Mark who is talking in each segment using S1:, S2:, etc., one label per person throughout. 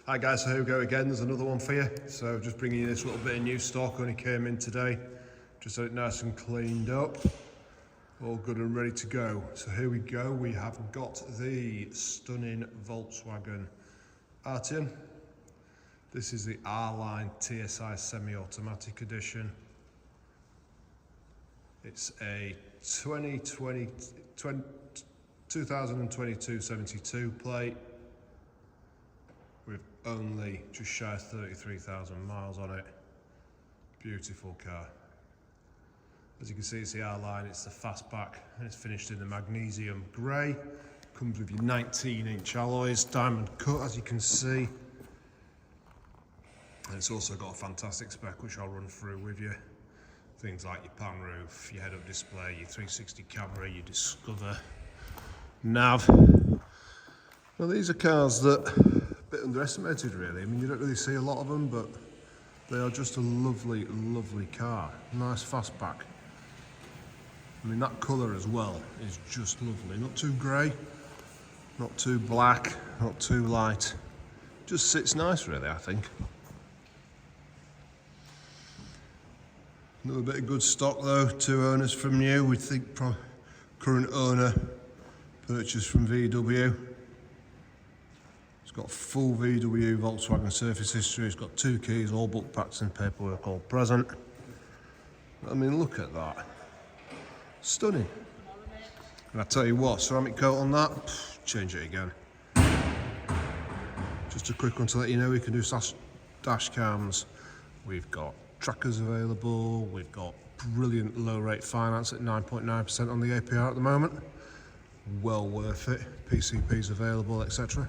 S1: Hi guys, so here we go again, there's another one for you. So just bringing you this little bit of new stock, only came in today. Just had it nice and cleaned up. All good and ready to go. So here we go, we have got the stunning Volkswagen Arteon. This is the R-Line TSI semi-automatic edition. It's a 2022 72 plate with only just shy of 33,000 miles on it. Beautiful car. As you can see, it's the R-Line, it's the Fastback, and it's finished in the Manganese Grey. Comes with your 19-inch alloys, diamond cut, as you can see. And it's also got a fantastic spec, which I'll run through with you. Things like your pan roof, your head-up display, your 360 camera, your Discover nav. Well, these are cars that are a bit underestimated, really. I mean, you don't really see a lot of them, but they are just a lovely, lovely car. Nice Fastback. I mean, that colour as well is just lovely. Not too grey, not too black, not too light. Just sits nice, really, I think. Another bit of good stock though, 2 owners from new. We think current owner purchased from VW. It's got full VW Volkswagen Service history. It's got 2 keys, all book packs and paperwork all present. I mean, look at that. Stunning. And I tell you what, ceramic coat on that, change it again. Just a quick one to let you know, we can do dash cams. We've got trackers available, we've got brilliant low rate finance at 9.9% on the APR at the moment. Well worth it, PCP's available, etc.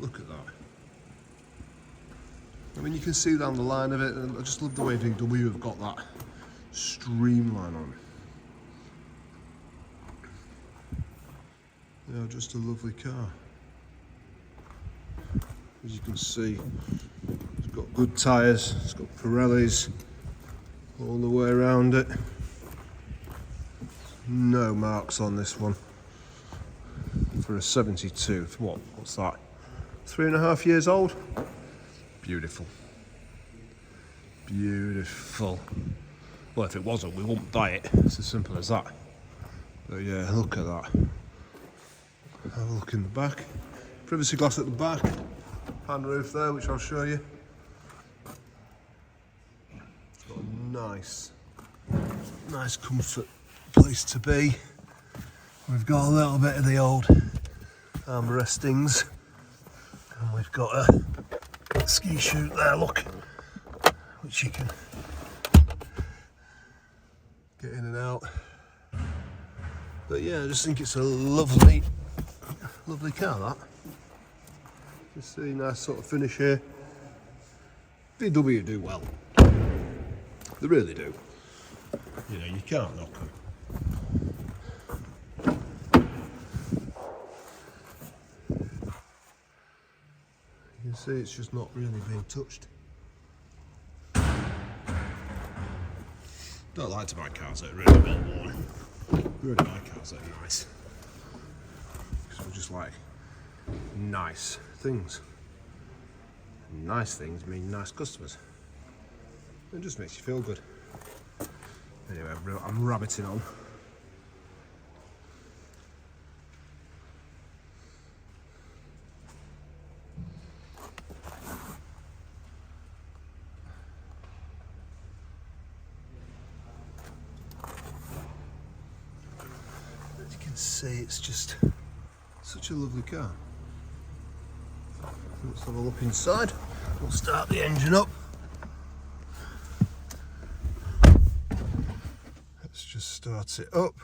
S1: Look at that. I mean, you can see down the line of it, and I just love the way VW have got that streamline on it. Yeah, just a lovely car. As you can see, it's got good tyres, it's got Pirellis all the way around it. No marks on this one. For a 72, what's that? 3.5 years old? Beautiful. Beautiful. Well, if it wasn't, we wouldn't buy it. It's as simple as that. But yeah, look at that. Have a look in the back. Privacy glass at the back. Pan roof there, which I'll show you. It's got a nice comfort place to be. We've got a little bit of the old armrestings, and we've got a ski chute there, look, which you can get in and out. But yeah, I just think it's a lovely car, that. You see, nice sort of finish here. VW do well. They really do. You know, you can't knock them. You can see it's just not really being touched. Don't like to buy cars that are really well worn. We only buy cars that are nice. Because we just like nice things. Nice things mean nice customers. It just makes you feel good. Anyway, I'm rabbiting on. As you can see, it's just such a lovely car. Let's have a look inside. We'll start the engine up. Let's just start it up.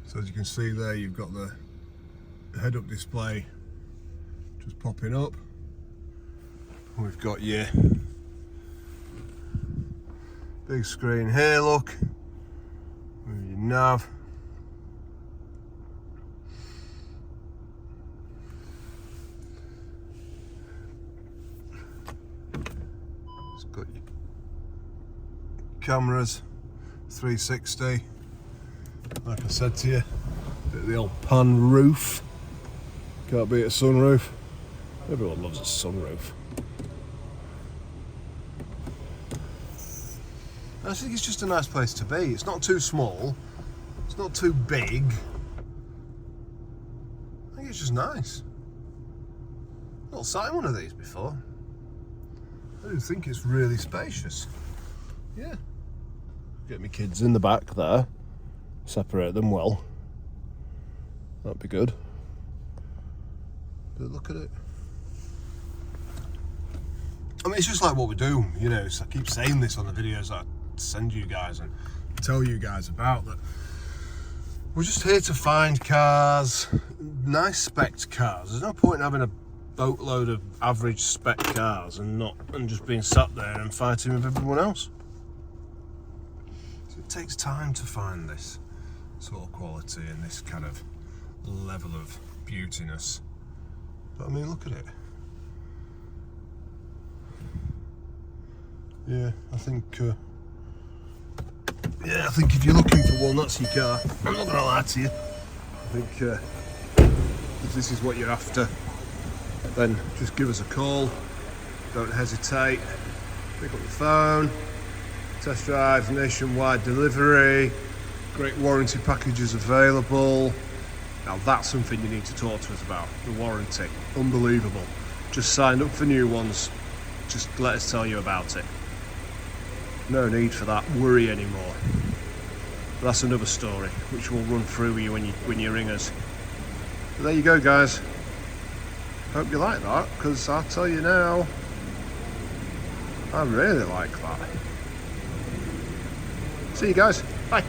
S1: So as you can see there, you've got the head-up display just popping up. We've got your big screen here, look. With your nav. It's got your cameras, 360. Like I said to you, bit of the old pan roof. Can't beat a sunroof. Everyone loves a sunroof. I think it's just a nice place to be. It's not too small. It's not too big. I think it's just nice. I've not sat in one of these before. I do think it's really spacious. Yeah. Get my kids in the back there. Separate them well. That'd be good. But look at it. I mean, it's just like what we do, you know. I keep saying this on the videos that I send you guys and tell you guys about, that we're just here to find cars, nice spec cars. There's no point in having a boatload of average spec cars and just being sat there and fighting with everyone else. So it takes time to find this sort of quality and this kind of level of beautiness. But I mean, look at it. Yeah, I think if you're looking for one, that's your car. I'm not gonna lie to you. I think if this is what you're after, then just give us a call. Don't hesitate. Pick up the phone. Test drive, nationwide delivery. Great warranty packages available. Now that's something you need to talk to us about. The warranty, unbelievable. Just signed up for new ones. Just let us tell you about it. No need for that worry anymore. But that's another story, which we'll run through with you when you ring us. But there you go, guys. Hope you like that, because I'll tell you now, I really like that. See you guys. Bye.